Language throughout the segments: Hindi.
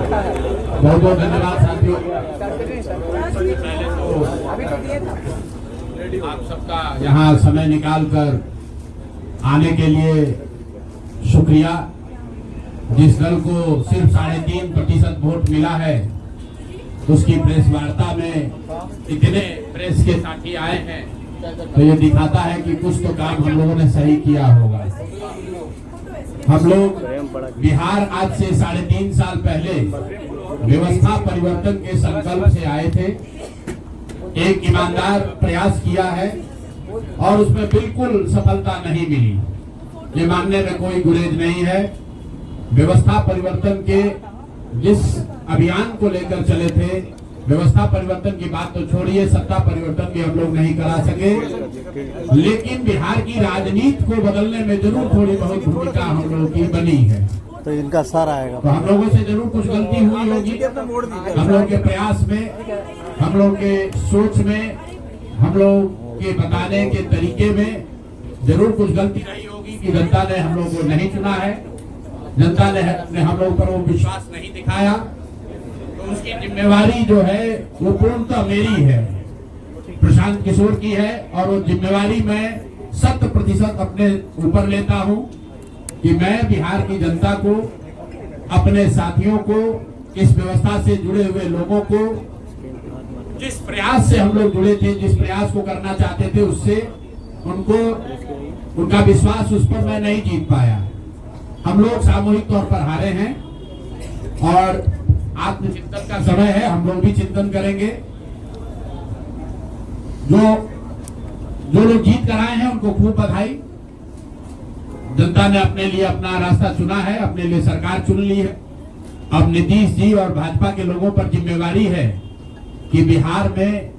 बहुत बहुत धन्यवाद साथियों। आप सबका यहाँ समय निकालकर आने के लिए शुक्रिया। जिस दल को सिर्फ 3.5% वोट मिला है, उसकी प्रेस वार्ता में इतने प्रेस के साथी आए हैं, तो ये दिखाता है कि कुछ तो काम हम लोगों ने सही किया होगा। हम लोग बिहार आज से 3.5 साल पहले व्यवस्था परिवर्तन के संकल्प से आए थे। एक ईमानदार प्रयास किया है और उसमें बिल्कुल सफलता नहीं मिली, ये मानने में कोई गुरेज नहीं है। व्यवस्था परिवर्तन के जिस अभियान को लेकर चले थे, व्यवस्था परिवर्तन की बात तो छोड़िए, सत्ता परिवर्तन भी हम लोग नहीं करा सके, लेकिन बिहार की राजनीति को बदलने में जरूर थोड़ी बहुत भूमिका हम लोगों की बनी है। तो इनका सार आएगा, तो हम लोगों से जरूर कुछ गलती हुई होगी। हम लोग के प्रयास में, हम लोग के सोच में, हम लोग के बताने के तरीके में जरूर कुछ गलती रही होगी कि जनता ने हम लोग को नहीं चुना है, जनता ने हम लोग पर वो विश्वास नहीं दिखाया। तो उसकी जिम्मेवारी जो है वो पूर्णतः मेरी है, प्रशांत किशोर की है, और वो जिम्मेवारी मैं 100% अपने ऊपर लेता हूं कि मैं बिहार की जनता को, अपने साथियों को, इस व्यवस्था से जुड़े हुए लोगों को, जिस प्रयास से हम लोग जुड़े थे, जिस प्रयास को करना चाहते थे, उससे उनका विश्वास उस पर मैं नहीं जीत पाया। हम लोग सामूहिक तौर पर हारे हैं और आत्मचिंतन का समय है, हम लोग भी चिंतन करेंगे। जो लोग जीत कर आए हैं उनको खूब बधाई। जनता ने अपने लिए अपना रास्ता चुना है, अपने लिए सरकार चुन ली है। अब नीतीश जी और भाजपा के लोगों पर जिम्मेवारी है कि बिहार में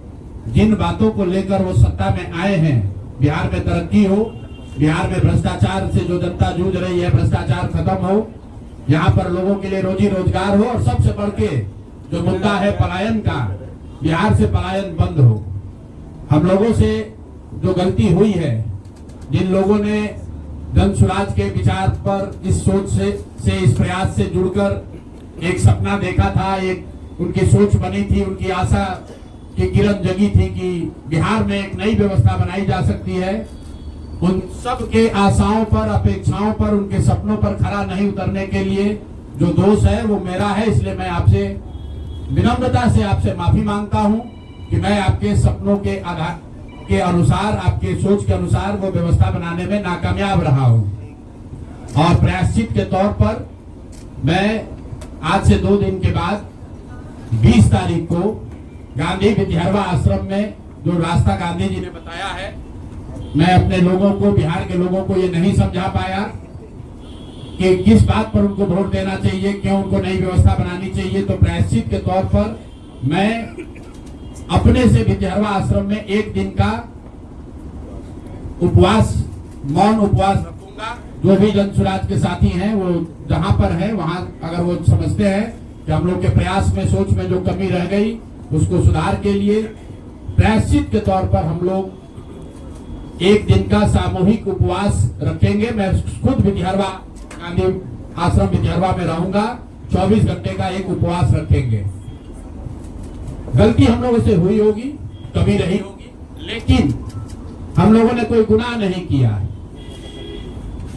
जिन बातों को लेकर वो सत्ता में आए हैं, बिहार में तरक्की हो, बिहार में भ्रष्टाचार से जो जनता जूझ रही है, भ्रष्टाचार खत्म हो, यहाँ पर लोगों के लिए रोजी रोजगार हो, और सबसे बढ़ के जो मुद्दा है पलायन का, बिहार से पलायन बंद हो। हम लोगों से जो गलती हुई है, जिन लोगों ने जन स्वराज के विचार पर इस सोच से इस प्रयास से जुड़कर एक सपना देखा था, एक उनकी सोच बनी थी, उनकी आशा की किरण जगी थी कि बिहार में एक नई व्यवस्था बनाई जा सकती है, उन सब के आशाओं पर, अपेक्षाओं पर, उनके सपनों पर खरा नहीं उतरने के लिए जो दोष है वो मेरा है। इसलिए मैं आपसे विनम्रता से आपसे माफी मांगता हूं कि मैं आपके सपनों के आधार के अनुसार, आपके सोच के अनुसार वो व्यवस्था बनाने में नाकामयाब रहा हूं। और प्रायश्चित के तौर पर मैं आज से 2 दिन के बाद 20 तारीख को गांधी विद्यारवा आश्रम में जो रास्ता गांधी जी ने बताया है, मैं अपने लोगों को, बिहार के लोगों को ये नहीं समझा पाया कि किस बात पर उनको वोट देना चाहिए, क्यों उनको नई व्यवस्था बनानी चाहिए। तो प्रायश्चित के तौर पर मैं अपने से विद्यारवा आश्रम में 1 दिन का उपवास, मौन उपवास रखूंगा। जो भी जन स्वराज के साथी हैं वो जहां पर है वहां, अगर वो समझते हैं कि हम लोग के प्रयास में, सोच में जो कमी रह गई, उसको सुधार के लिए प्रायश्चित के तौर पर हम लोग 1 दिन का सामूहिक उपवास रखेंगे। मैं खुद विद्यारवा, गांधी आश्रम विद्यारवा में रहूंगा, 24 घंटे का एक उपवास रखेंगे। गलती हम लोगों से हुई होगी, कभी रही होगी, लेकिन हम लोगों ने कोई गुनाह नहीं किया है।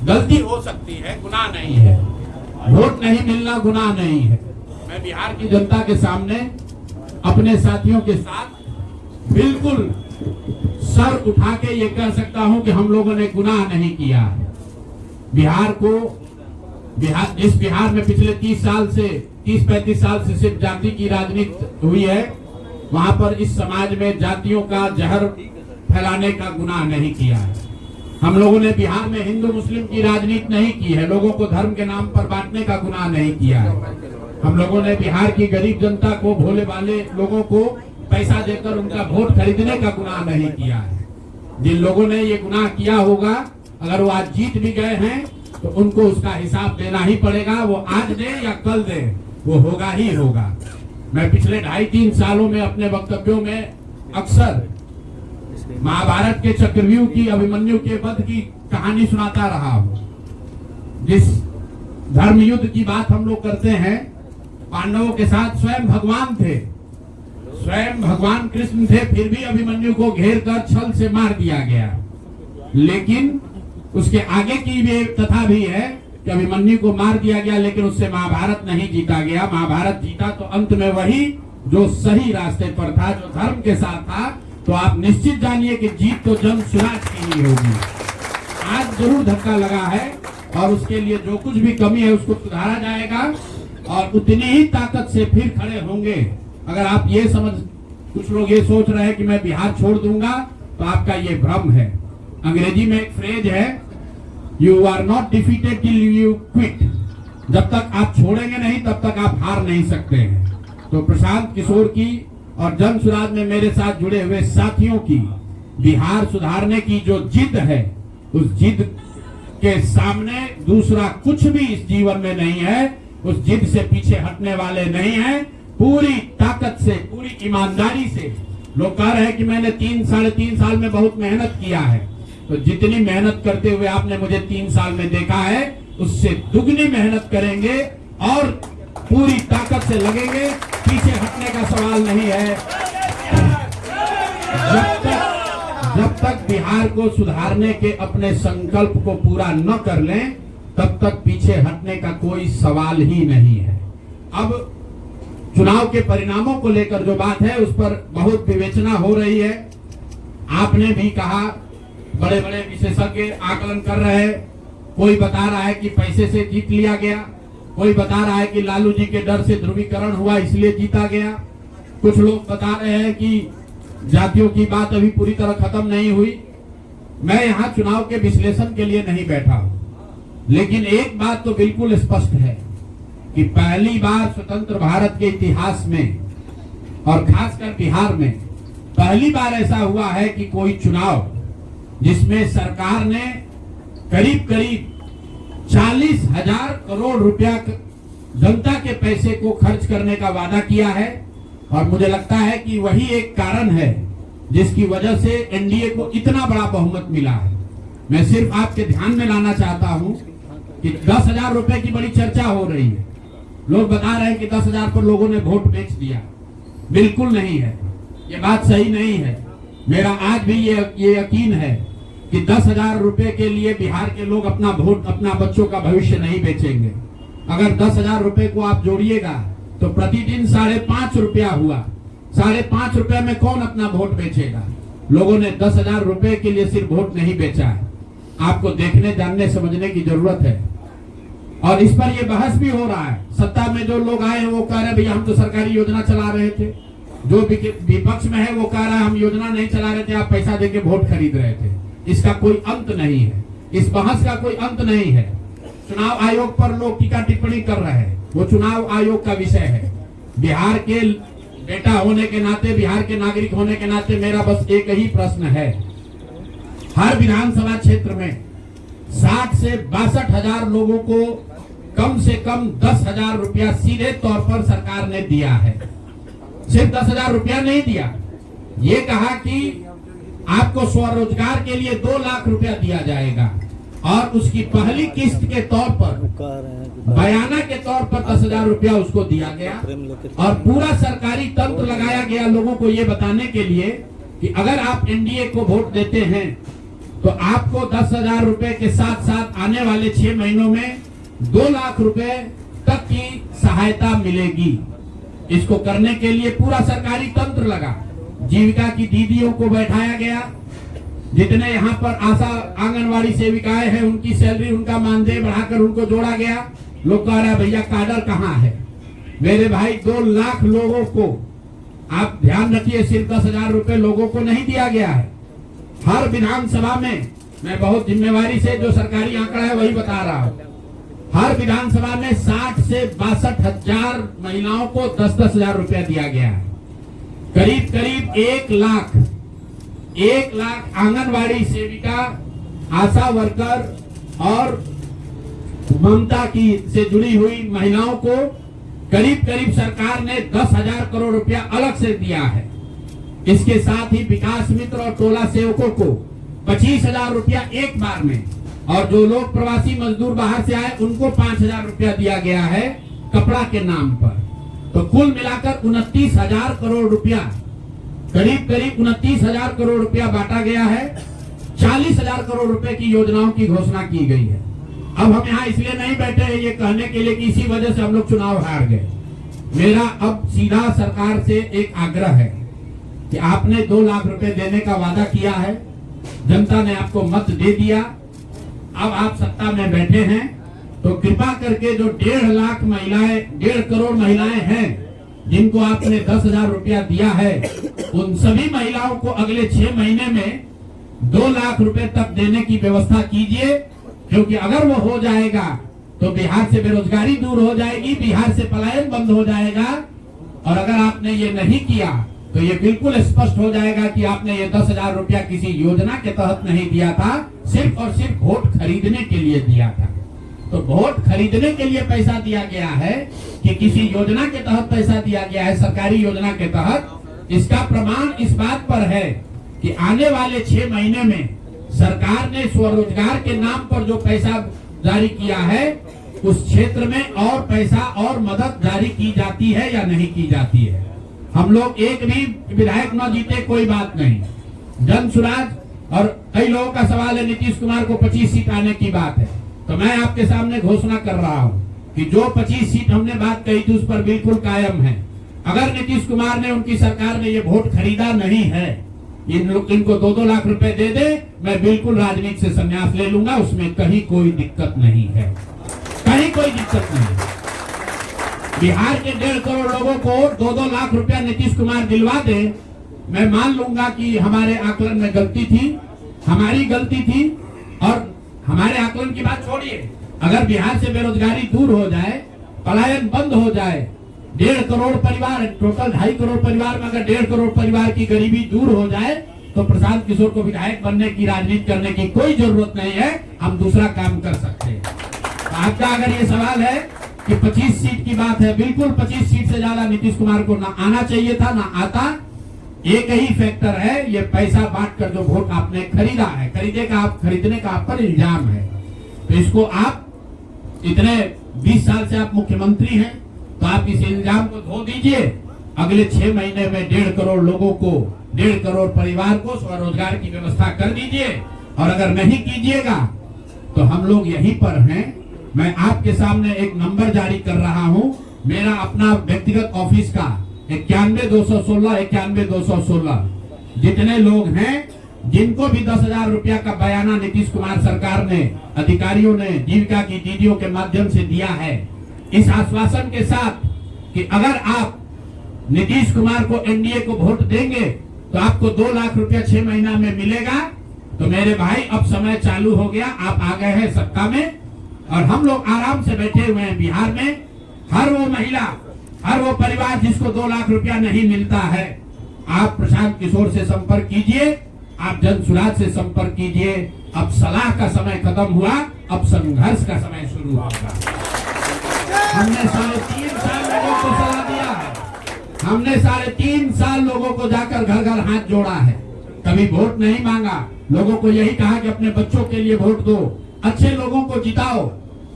गलती हो सकती है, गुनाह नहीं है। वोट नहीं मिलना गुनाह नहीं है। मैं बिहार की जनता के सामने अपने साथियों के साथ बिल्कुल सर उठा के ये कह सकता हूं कि हम लोगों ने गुनाह नहीं किया। बिहार को, जिस बिहार में पिछले 30-35 साल से सिर्फ जाति की राजनीति हुई है, वहां पर इस समाज में जातियों का जहर फैलाने का गुनाह नहीं किया है। हम लोगों ने बिहार में हिंदू मुस्लिम की राजनीति नहीं की है, लोगों को धर्म के नाम पर बांटने का गुनाह नहीं किया है। हम लोगों ने बिहार की गरीब जनता को, भोले वाले लोगों को पैसा देकर उनका वोट खरीदने का गुनाह नहीं किया है। जिन लोगों ने ये गुनाह किया होगा, अगर वो आज जीत भी गए हैं तो उनको उसका हिसाब देना ही पड़ेगा। वो आज दे या कल दे, वो होगा ही होगा। मैं पिछले 2.5-3 सालों में अपने वक्तव्यों में अक्सर महाभारत के चक्रव्यूह की, अभिमन्यु के वध की कहानी सुनाता रहा हूं। जिस धर्म युद्ध की बात हम लोग करते हैं, पांडवों के साथ स्वयं भगवान थे, स्वयं भगवान कृष्ण थे, फिर भी अभिमन्यु को घेर कर छल से मार दिया गया। लेकिन उसके आगे की भी एक कथा भी है कि अभिमन्यु को मार दिया गया, लेकिन उससे महाभारत नहीं जीता गया। महाभारत जीता तो अंत में वही जो सही रास्ते पर था, जो धर्म के साथ था। तो आप निश्चित जानिए कि जीत तो जन स्वराज की ही होगी। आज जरूर धक्का लगा है और उसके लिए जो कुछ भी कमी है उसको सुधारा जाएगा और उतनी ही ताकत से फिर खड़े होंगे। अगर आप ये कुछ लोग ये सोच रहे हैं कि मैं बिहार छोड़ दूंगा, तो आपका ये भ्रम है। अंग्रेजी में एक फ्रेज है, you are not defeated till you quit. जब तक आप छोड़ेंगे नहीं तब तक आप हार नहीं सकते हैं। तो प्रशांत किशोर की और जन स्वराज में मेरे साथ जुड़े हुए साथियों की बिहार सुधारने की जो जिद है, उस जिद के सामने दूसरा कुछ भी इस जीवन में नहीं है। उस जिद से पीछे हटने वाले नहीं हैं। पूरी ताकत से, पूरी ईमानदारी से लोग कह रहे हैं कि मैंने 3-3.5 साल में बहुत मेहनत किया है। तो जितनी मेहनत करते हुए आपने मुझे 3 साल में देखा है, उससे दुगनी मेहनत करेंगे और पूरी ताकत से लगेंगे। पीछे हटने का सवाल नहीं है। जब तक बिहार को सुधारने के अपने संकल्प को पूरा न कर लें, तब तक पीछे हटने का कोई सवाल ही नहीं है। अब चुनाव के परिणामों को लेकर जो बात है, उस पर बहुत विवेचना हो रही है। आपने भी कहा, बड़े बड़े विशेषज्ञ आकलन कर रहे हैं। कोई बता रहा है कि पैसे से जीत लिया गया, कोई बता रहा है कि लालू जी के डर से ध्रुवीकरण हुआ इसलिए जीता गया। कुछ लोग बता रहे हैं कि जातियों की बात अभी पूरी तरह खत्म नहीं हुई। मैं यहाँ चुनाव के विश्लेषण के लिए नहीं बैठा हूँ, लेकिन एक बात तो बिल्कुल स्पष्ट है कि पहली बार स्वतंत्र भारत के इतिहास में और खासकर बिहार में पहली बार ऐसा हुआ है कि कोई चुनाव जिसमें सरकार ने करीब 40,000 करोड़ रुपया जनता के पैसे को खर्च करने का वादा किया है। और मुझे लगता है कि वही एक कारण है जिसकी वजह से एनडीए को इतना बड़ा बहुमत मिला है। मैं सिर्फ आपके ध्यान में लाना चाहता हूं कि 10,000 रुपए की बड़ी चर्चा हो रही है। लोग बता रहे हैं कि 10,000 पर लोगों ने वोट बेच दिया। बिल्कुल नहीं है, ये बात सही नहीं है। मेरा आज भी ये यकीन है कि 10,000 रुपए के लिए बिहार के लोग अपना वोट, अपना बच्चों का भविष्य नहीं बेचेंगे। अगर 10,000 रुपए को आप जोड़िएगा तो प्रतिदिन 5.5 रुपया हुआ। 5.5 रुपए में कौन अपना वोट बेचेगा? लोगों ने 10,000 रुपए के लिए सिर्फ वोट नहीं बेचा है। आपको देखने, जानने, समझने की जरूरत है। और इस पर ये बहस भी हो रहा है। सत्ता में जो लोग आए हैं वो कह रहे हैं भैया हम तो सरकारी योजना चला रहे थे। जो विपक्ष में है वो कह रहा है हम योजना नहीं चला रहे थे, आप पैसा देके वोट खरीद रहे थे। इसका कोई अंत नहीं है, इस बहस का कोई अंत नहीं है। चुनाव आयोग पर लोग टीका टिप्पणी कर रहे हैं, वो चुनाव आयोग का विषय है। बिहार के बेटा होने के नाते, बिहार के नागरिक होने के नाते मेरा बस एक ही प्रश्न है। हर विधानसभा क्षेत्र में 60 से 62,000 लोगों को कम से कम 10,000 रुपया सीधे तौर पर सरकार ने दिया है। सिर्फ 10,000 रुपया नहीं दिया, ये कहा कि आपको स्वरोजगार के लिए 2 लाख रुपया दिया जाएगा और उसकी पहली किस्त के तौर पर, बयाना के तौर पर 10,000 रुपया उसको दिया गया। और पूरा सरकारी तंत्र लगाया गया लोगों को ये बताने के लिए कि अगर आप एनडीए को वोट देते हैं तो आपको 10,000 रुपए के साथ साथ आने वाले 6 महीनों में 2 लाख रुपए तक की सहायता मिलेगी। इसको करने के लिए पूरा सरकारी तंत्र लगा। जीविका की दीदियों को बैठाया गया। जितने यहाँ पर आशा आंगनवाड़ी सेविकाएं हैं उनकी सैलरी, उनका मानदेय बढ़ाकर उनको जोड़ा गया। लोग कह रहे भैया काडर कहाँ है? मेरे भाई 2 लाख लोगों को, आप ध्यान रखिए, सिर्फ 10,000 रुपए लोगों को नहीं दिया गया है। हर विधानसभा में, मैं बहुत जिम्मेवारी से जो सरकारी आंकड़ा है वही बता रहा हूँ, हर विधानसभा में 60 से 62,000 महिलाओं को 10,000 रुपया दिया गया है। करीब 1 लाख आंगनवाड़ी सेविका, आशा वर्कर और ममता की से जुड़ी हुई महिलाओं को करीब सरकार ने 10,000 करोड़ रुपया अलग से दिया है। इसके साथ ही विकास मित्र और टोला सेवकों को 25,000 रुपया एक बार में, और जो लोग प्रवासी मजदूर बाहर से आए उनको 5,000 रुपया दिया गया है कपड़ा के नाम पर। तो कुल मिलाकर 29,000 करोड़ रुपया, करीब करीब 29,000 करोड़ रुपया बांटा गया है। 40,000 करोड़ रुपए की योजनाओं की घोषणा की गई है। अब हम यहाँ इसलिए नहीं बैठे हैं ये कहने के लिए कि इसी वजह से हम लोग चुनाव हार गए। मेरा अब सीधा सरकार से एक आग्रह है कि आपने 2 लाख रुपए देने का वादा किया है, जनता ने आपको मत दे दिया, अब आप सत्ता में बैठे हैं, तो कृपा करके जो 1.5 लाख महिलाएं, 1.5 करोड़ महिलाएं हैं जिनको आपने 10,000 रुपया दिया है, उन सभी महिलाओं को अगले 6 महीने में 2 लाख रुपए तक देने की व्यवस्था कीजिए, क्योंकि अगर वो हो जाएगा तो बिहार से बेरोजगारी दूर हो जाएगी, बिहार से पलायन बंद हो जाएगा। और अगर आपने ये नहीं किया तो ये बिल्कुल स्पष्ट हो जाएगा कि आपने ये 10,000 रुपया किसी योजना के तहत नहीं दिया था, सिर्फ और सिर्फ वोट खरीदने के लिए दिया था। तो वोट खरीदने के लिए पैसा दिया गया है कि किसी योजना के तहत पैसा दिया गया है, सरकारी योजना के तहत। इसका प्रमाण इस बात पर है कि आने वाले 6 महीने में सरकार ने स्वरोजगार के नाम पर जो पैसा जारी किया है, उस क्षेत्र में और पैसा और मदद जारी की जाती है या नहीं की जाती है। हम लोग एक भी विधायक न जीते कोई बात नहीं, जन सुराज। और कई लोगों का सवाल है नीतीश कुमार को 25 सीट आने की बात है, तो मैं आपके सामने घोषणा कर रहा हूँ कि जो 25 सीट हमने बात कही थी उस पर बिल्कुल कायम है। अगर नीतीश कुमार ने, उनकी सरकार ने ये वोट खरीदा नहीं है, इनको 2-2 लाख रुपए दे दे, मैं बिल्कुल राजनीति से संन्यास ले लूंगा, उसमें कहीं कोई दिक्कत नहीं है, कहीं कोई दिक्कत नहीं। बिहार के 1.5 करोड़ लोगों को 2-2 लाख रुपया नीतीश कुमार दिलवा दे, मैं मान लूंगा कि हमारे आकलन में गलती थी, हमारी गलती थी। और हमारे आकलन की बात छोड़िए, अगर बिहार से बेरोजगारी दूर हो जाए, पलायन बंद हो जाए, 1.5 करोड़ परिवार, टोटल 2.5 करोड़ परिवार में अगर 1.5 करोड़ परिवार की गरीबी दूर हो जाए, तो प्रशांत किशोर को विधायक बनने की, राजनीति करने की कोई जरूरत नहीं है, हम दूसरा काम कर सकते हैं। आपका अगर ये सवाल है कि 25 सीट की बात है, बिल्कुल 25 सीट से ज्यादा नीतीश कुमार को ना आना चाहिए था, ना आता। एक ही फैक्टर है, ये पैसा बांटकर जो वोट आपने खरीदा है, खरीदने का आप पर इल्जाम है। तो इसको आप इतने 20 साल से आप मुख्यमंत्री हैं, तो आप इस इल्जाम को धो दीजिए। अगले 6 महीने में 1.5 करोड़ लोगों को, 1.5 करोड़ परिवार को स्वरोजगार की व्यवस्था कर दीजिए। और अगर नहीं कीजिएगा तो हम लोग यहीं पर हैं। मैं आपके सामने एक नंबर जारी कर रहा हूं, मेरा अपना व्यक्तिगत ऑफिस का 91-216, 91-216। जितने लोग हैं जिनको भी 10,000 रुपया का बयाना नीतीश कुमार सरकार ने, अधिकारियों ने, जीविका की दीदियों के माध्यम से दिया है, इस आश्वासन के साथ कि अगर आप नीतीश कुमार को, एनडीए को वोट देंगे तो आपको 2 लाख रुपया 6 महीना में मिलेगा। तो मेरे भाई अब समय चालू हो गया, आप आ गए हैं सत्ता में और हम लोग आराम से बैठे हुए हैं बिहार में। हर वो महिला, हर वो परिवार जिसको 2 लाख रुपया नहीं मिलता है, आप प्रशांत किशोर से संपर्क कीजिए, आप जन सुराज से संपर्क कीजिए। अब सलाह का समय खत्म हुआ, अब संघर्ष का समय शुरू होगा। हमने 3.5 साल लोगों को सलाह दिया है, हमने 3.5 साल लोगों को जाकर घर घर हाथ जोड़ा है, कभी वोट नहीं मांगा। लोगों को यही कहा कि अपने बच्चों के लिए वोट दो, अच्छे लोगों को जिताओ।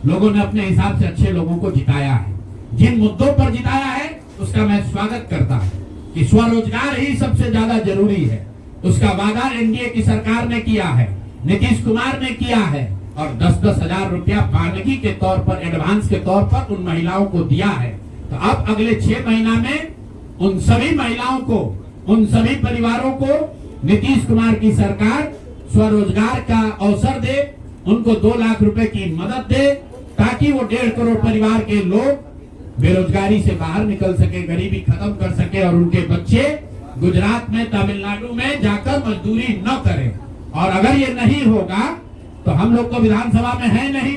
लोगों ने अपने हिसाब से अच्छे लोगों को जिताया है। जिन मुद्दों पर जिताया है उसका मैं स्वागत करता हूं कि स्वरोजगार ही सबसे ज्यादा जरूरी है। उसका वादा एनडीए की सरकार ने किया है, नीतीश कुमार ने किया है और 10-10 हजार रुपया वानगी के तौर पर, एडवांस के तौर पर उन महिलाओं को दिया है। तो अब अगले 6 महीना में उन सभी महिलाओं को, उन सभी परिवारों को नीतीश कुमार की सरकार स्वरोजगार का अवसर दे, उनको 2 लाख रुपए की मदद दे, ताकि वो 1.5 करोड़ परिवार के लोग बेरोजगारी से बाहर निकल सके, गरीबी खत्म कर सके और उनके बच्चे गुजरात में, तमिलनाडु में जाकर मजदूरी न करें। और अगर ये नहीं होगा तो हम लोग को विधानसभा में है नहीं,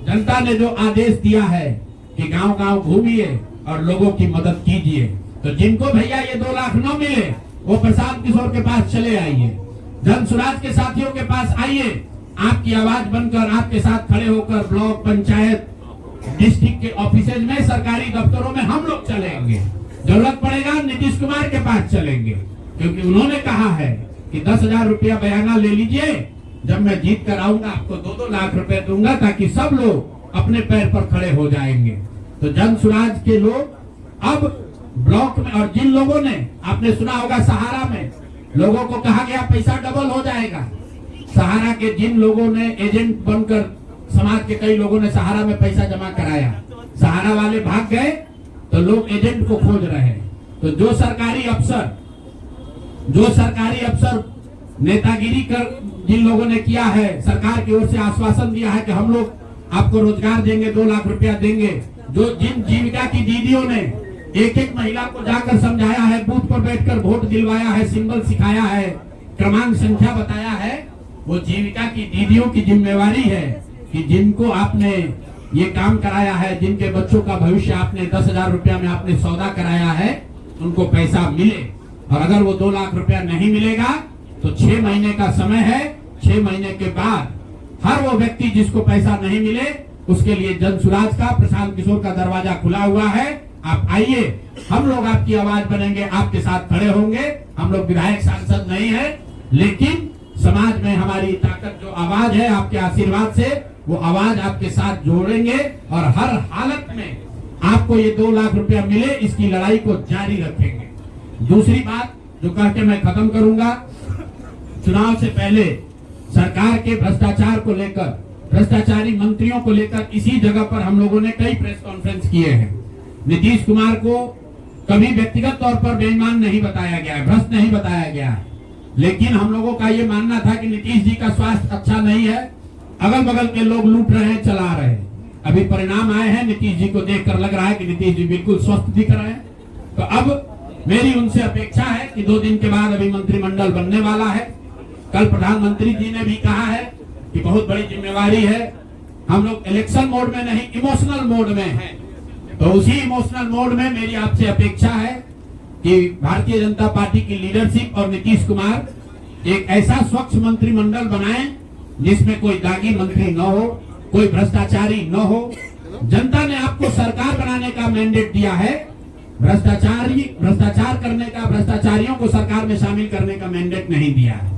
जनता ने जो आदेश दिया है कि गांव-गांव घूमिए और लोगों की मदद कीजिए। तो जिनको भैया ये 2 लाख न मिले वो प्रशांत किशोर के पास चले आइए, जन सुराज के साथियों के पास आइए, आपकी आवाज बनकर, आपके साथ खड़े होकर ब्लॉक, पंचायत, डिस्ट्रिक्ट के ऑफिसेज में, सरकारी दफ्तरों में हम लोग चलेंगे। जरूरत पड़ेगा नीतीश कुमार के पास चलेंगे, क्योंकि उन्होंने कहा है कि 10,000 रुपया बयाना ले लीजिए, जब मैं जीत कर आऊंगा आपको 2-2 लाख रुपए दूंगा, ताकि सब लोग अपने पैर पर खड़े हो जाएंगे। तो जन सुराज के लोग अब ब्लॉक में, और जिन लोगों ने, आपने सुना होगा सहारा में लोगों को कहा गया पैसा डबल हो जाएगा, सहारा के जिन लोगों ने एजेंट बनकर, समाज के कई लोगों ने सहारा में पैसा जमा कराया, सहारा वाले भाग गए तो लोग एजेंट को खोज रहे हैं। तो जो सरकारी अफसर नेतागिरी कर जिन लोगों ने किया है, सरकार की ओर से आश्वासन दिया है कि हम लोग आपको रोजगार देंगे, 2 लाख रुपया देंगे, जो जिन जीविका की दीदियों ने एक एक महिला को जाकर समझाया है, बूथ पर बैठकर वोट दिलवाया है, सिंबल सिखाया है, क्रमांक संख्या बताया है, वो जीविका की दीदियों की जिम्मेवारी है कि जिनको आपने ये काम कराया है, जिनके बच्चों का भविष्य आपने 10,000 रुपया में आपने सौदा कराया है, उनको पैसा मिले। और अगर वो 2 लाख रुपया नहीं मिलेगा तो 6 महीने का समय है। 6 महीने के बाद हर वो व्यक्ति जिसको पैसा नहीं मिले उसके लिए जन सुराज का, प्रशांत किशोर का दरवाजा खुला हुआ है। आप आइए, हम लोग आपकी आवाज बनेंगे, आपके साथ खड़े होंगे। हम लोग विधायक सांसद नहीं है, लेकिन समाज में हमारी ताकत जो आवाज है, आपके आशीर्वाद से वो आवाज आपके साथ जोड़ेंगे और हर हालत में आपको ये 2 लाख रुपया मिले, इसकी लड़ाई को जारी रखेंगे। दूसरी बात जो कह के मैं खत्म करूंगा, चुनाव से पहले सरकार के भ्रष्टाचार को लेकर, भ्रष्टाचारी मंत्रियों को लेकर इसी जगह पर हम लोगों ने कई प्रेस कॉन्फ्रेंस किए हैं। नीतीश कुमार को कभी व्यक्तिगत तौर पर बेईमान नहीं बताया गया है, भ्रष्ट नहीं बताया गया है, लेकिन हम लोगों का ये मानना था कि नीतीश जी का स्वास्थ्य अच्छा नहीं है, अगल बगल के लोग लूट रहे हैं, चला रहे हैं। अभी परिणाम आए हैं, नीतीश जी को देखकर लग रहा है कि नीतीश जी बिल्कुल स्वस्थ दिख रहे हैं। तो अब मेरी उनसे अपेक्षा है कि 2 दिन के बाद अभी मंत्रिमंडल बनने वाला है। कल प्रधानमंत्री जी ने भी कहा है कि बहुत बड़ी जिम्मेवारी है, हम लोग इलेक्शन मोड में नहीं, इमोशनल मोड में हैं। तो उसी इमोशनल मोड में मेरी आपसे अपेक्षा है कि भारतीय जनता पार्टी की लीडरशिप और नीतीश कुमार एक ऐसा स्वच्छ मंत्रिमंडल बनाएं जिसमें कोई दागी मंत्री न हो, कोई भ्रष्टाचारी न हो। जनता ने आपको सरकार बनाने का मैंडेट दिया है, भ्रष्टाचार करने का, भ्रष्टाचारियों को सरकार में शामिल करने का मैंडेट नहीं दिया है,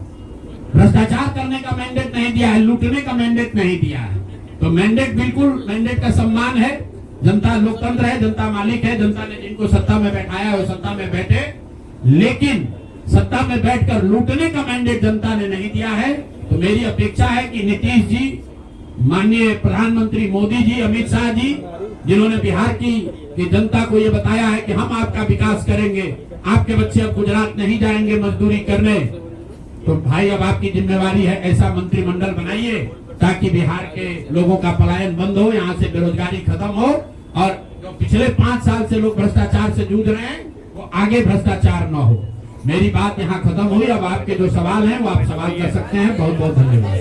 भ्रष्टाचार करने का मैंडेट नहीं दिया है, लूटने का मैंडेट नहीं दिया है। तो मैंडेट, बिल्कुल मैंडेट का सम्मान है। जनता लोकतंत्र है, जनता मालिक है, जनता ने जिनको सत्ता में बैठाया है वो सत्ता में बैठे, लेकिन सत्ता में बैठकर लूटने का मैंडेट जनता ने नहीं दिया है। तो मेरी अपेक्षा है कि नीतीश जी, माननीय प्रधानमंत्री मोदी जी, अमित शाह जी, जिन्होंने बिहार की जनता को ये बताया है कि हम आपका विकास करेंगे, आपके बच्चे अब गुजरात नहीं जाएंगे मजदूरी करने, तो भाई अब आपकी जिम्मेवारी है ऐसा मंत्रिमंडल बनाइए ताकि बिहार के लोगों का पलायन बंद हो, यहाँ से बेरोजगारी खत्म हो, और जो पिछले 5 साल से लोग भ्रष्टाचार से जूझ रहे हैं वो आगे भ्रष्टाचार न हो। मेरी बात यहाँ खत्म हुई। अब आपके जो सवाल हैं वो आप सवाल कर सकते हैं। बहुत बहुत धन्यवाद।